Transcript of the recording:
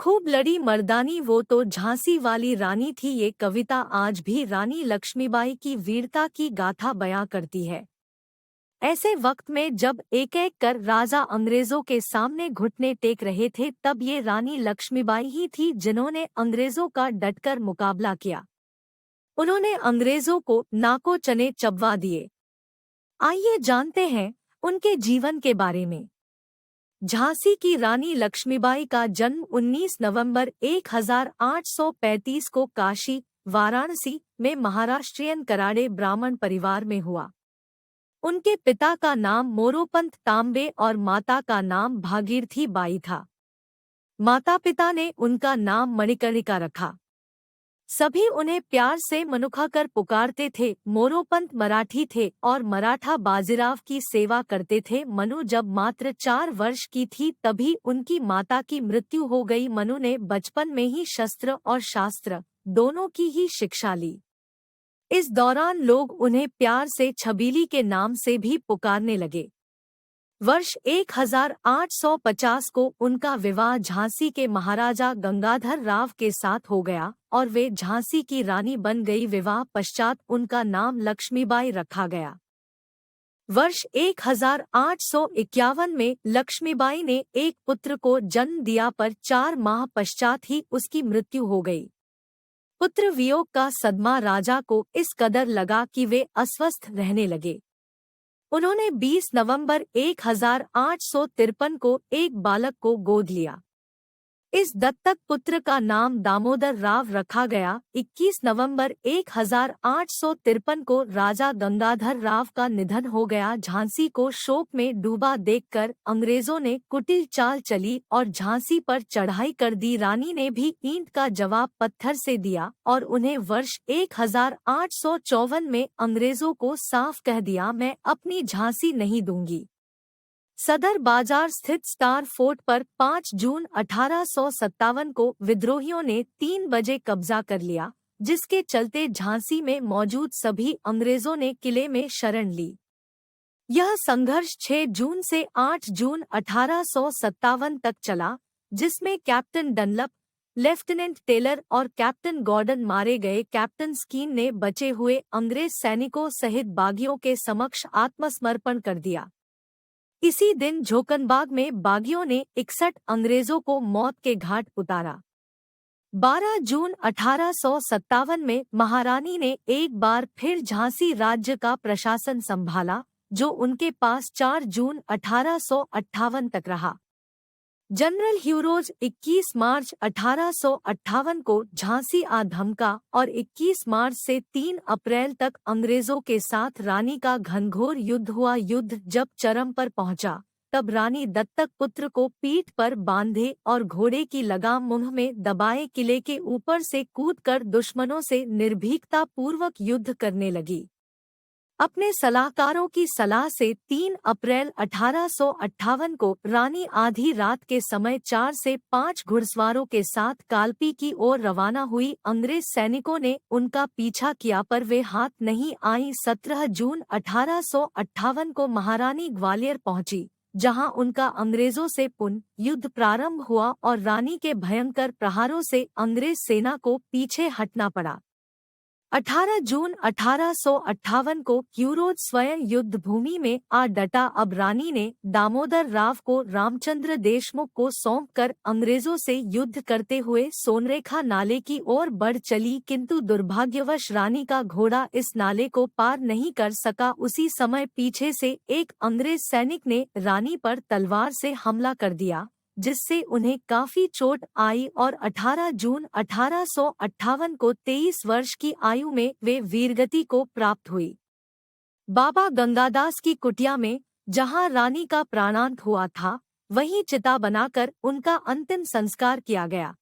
खूब लड़ी मर्दानी वो तो झांसी वाली रानी थी। ये कविता आज भी रानी लक्ष्मीबाई की वीरता की गाथा बयां करती है। ऐसे वक्त में जब एक एक कर राजा अंग्रेजों के सामने घुटने टेक रहे थे, तब ये रानी लक्ष्मीबाई ही थी जिन्होंने अंग्रेजों का डटकर मुकाबला किया। उन्होंने अंग्रेजों को नाको चने चबवा दिए। आइए जानते हैं उनके जीवन के बारे में। झांसी की रानी लक्ष्मीबाई का जन्म 19 नवंबर 1835 को काशी, वाराणसी में महाराष्ट्रियन कराड़े ब्राह्मण परिवार में हुआ। उनके पिता का नाम मोरोपंत तांबे और माता का नाम भागीरथी बाई था। माता पिता ने उनका नाम मणिकर्णिका रखा। सभी उन्हें प्यार से मनुखा कर पुकारते थे। मोरोपंत मराठी थे और मराठा बाजीराव की सेवा करते थे। मनु जब मात्र 4 वर्ष की थी तभी उनकी माता की मृत्यु हो गई। मनु ने बचपन में ही शस्त्र और शास्त्र दोनों की ही शिक्षा ली। इस दौरान लोग उन्हें प्यार से छबीली के नाम से भी पुकारने लगे। वर्ष 1850 को उनका विवाह झांसी के महाराजा गंगाधर राव के साथ हो गया और वे झांसी की रानी बन गई। विवाह पश्चात उनका नाम लक्ष्मीबाई रखा गया। वर्ष 1851 में लक्ष्मीबाई ने एक पुत्र को जन्म दिया, पर 4 माह पश्चात ही उसकी मृत्यु हो गई। पुत्र वियोग का सदमा राजा को इस कदर लगा कि वे अस्वस्थ रहने लगे। उन्होंने 20 नवंबर 1853 को एक बालक को गोद लिया। इस दत्तक पुत्र का नाम दामोदर राव रखा गया। 21 नवंबर 1853 को राजा गंगाधर राव का निधन हो गया। झांसी को शोक में डूबा देखकर अंग्रेजों ने कुटिल चाल चली और झांसी पर चढ़ाई कर दी। रानी ने भी ईंट का जवाब पत्थर से दिया और उन्हें वर्ष 1854 में अंग्रेजों को साफ कह दिया, मैं अपनी झांसी नहीं दूंगी। सदर बाजार स्थित स्टार फोर्ट पर 5 जून 1857 को विद्रोहियों ने 3 बजे कब्जा कर लिया, जिसके चलते झांसी में मौजूद सभी अंग्रेजों ने किले में शरण ली। यह संघर्ष 6 जून से 8 जून 1857 तक चला, जिसमें कैप्टन डनलप, लेफ्टिनेंट टेलर और कैप्टन गॉर्डन मारे गए। कैप्टन स्कीन ने बचे हुए अंग्रेज सैनिकों सहित बागियों के समक्ष आत्मसमर्पण कर दिया। इसी दिन झोकनबाग में बागियों ने 61 अंग्रेजों को मौत के घाट उतारा। 12 जून 1857 में महारानी ने एक बार फिर झांसी राज्य का प्रशासन संभाला, जो उनके पास 4 जून 1858 तक रहा। जनरल ह्यूरोज 21 मार्च 1858 को झांसी आ धमका और 21 मार्च से 3 अप्रैल तक अंग्रेजों के साथ रानी का घनघोर युद्ध हुआ। युद्ध जब चरम पर पहुंचा, तब रानी दत्तक पुत्र को पीठ पर बांधे और घोड़े की लगाम मुंह में दबाए किले के ऊपर से कूदकर दुश्मनों से निर्भीकता पूर्वक युद्ध करने लगी। अपने सलाहकारों की सलाह से 3 अप्रैल 1858 को रानी आधी रात के समय 4 से 5 घुड़सवारों के साथ कालपी की ओर रवाना हुई। अंग्रेज सैनिकों ने उनका पीछा किया, पर वे हाथ नहीं आई। 17 जून 1858 को महारानी ग्वालियर पहुंची, जहां उनका अंग्रेजों से पुनः युद्ध प्रारंभ हुआ और रानी के भयंकर प्रहारों से अंग्रेज सेना को पीछे हटना पड़ा। 18 जून 1858 को ह्यूरोज स्वयं युद्ध भूमि में आ डटा। अब रानी ने दामोदर राव को रामचंद्र देशमुख को सौंपकर अंग्रेजों से युद्ध करते हुए सोनरेखा नाले की ओर बढ़ चली, किंतु दुर्भाग्यवश रानी का घोड़ा इस नाले को पार नहीं कर सका। उसी समय पीछे से एक अंग्रेज सैनिक ने रानी पर तलवार से हमला कर दिया, जिससे उन्हें काफी चोट आई और 18 जून 1858 को 23 वर्ष की आयु में वे वीरगति को प्राप्त हुई। बाबा गंगादास की कुटिया में, जहां रानी का प्राणांत हुआ था, वहीं चिता बनाकर उनका अंतिम संस्कार किया गया।